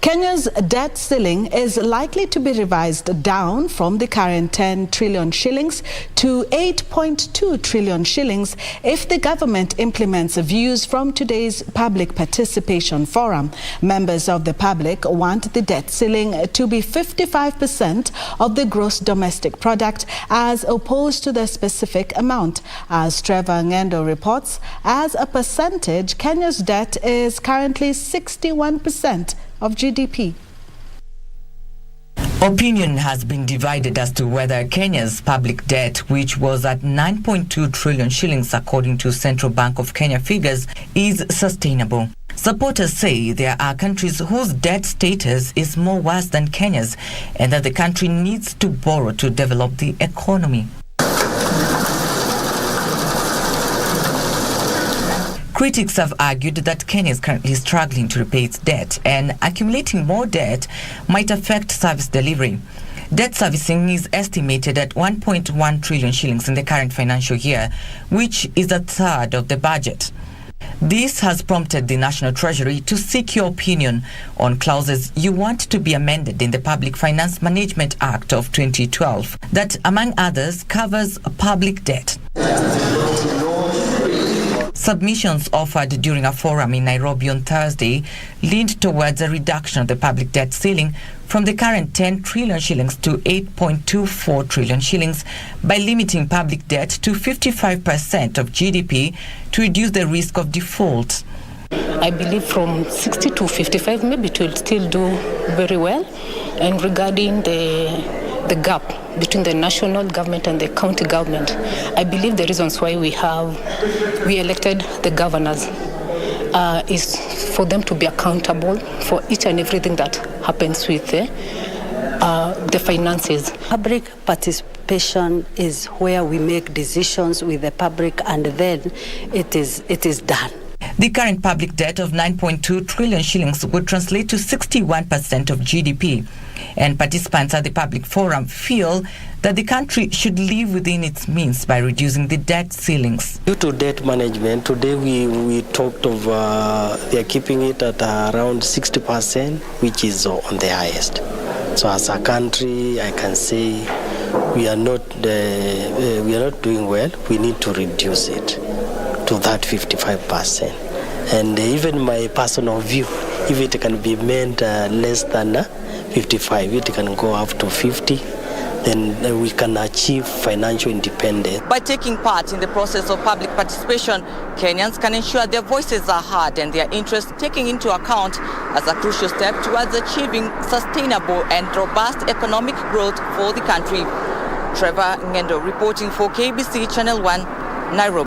Kenya's debt ceiling is likely to be revised down from the current 10 trillion shillings to 8.2 trillion shillings if the government implements views from today's Public Participation Forum. Members of the public want the debt ceiling to be 55% of the gross domestic product as opposed to the specific amount. As Trevor Ng'endo reports, as a percentage, Kenya's debt is currently 61% of GDP. Opinion has been divided as to whether Kenya's public debt, which was at 9.2 trillion shillings according to Central Bank of Kenya figures, is sustainable. Supporters say there are countries whose debt status is more worse than Kenya's and that the country needs to borrow to develop the economy. Critics have argued that Kenya is currently struggling to repay its debt, and accumulating more debt might affect service delivery. Debt servicing is estimated at 1.1 trillion shillings in the current financial year, which is a third of the budget. This has prompted the National Treasury to seek your opinion on clauses you want to be amended in the Public Finance Management Act of 2012 that, among others, covers public debt. Submissions offered during a forum in Nairobi on Thursday leaned towards a reduction of the public debt ceiling from the current 10 trillion shillings to 8.24 trillion shillings by limiting public debt to 55% of GDP to reduce the risk of default. I believe from 60 to 55, maybe it will still do very well. And regarding the gap between the national government and the county government, I believe the reasons why we elected the governors is for them to be accountable for each and everything that happens with the finances. Public participation is where we make decisions with the public, and then it is done. The current public debt of 9.2 trillion shillings would translate to 61% of GDP. And participants at the public forum feel that the country should live within its means by reducing the debt ceilings. Due to debt management, today we talked of they are keeping it at around 60%, which is on the highest. So as a country, I can say we are not doing well. We need to reduce it to that 55%. And even my personal view, if it can be made less than 55, it can go up to 50, then we can achieve financial independence. By taking part in the process of public participation, Kenyans can ensure their voices are heard and their interests taken into account as a crucial step towards achieving sustainable and robust economic growth for the country. Trevor Ng'endo reporting for KBC Channel 1, Nairobi.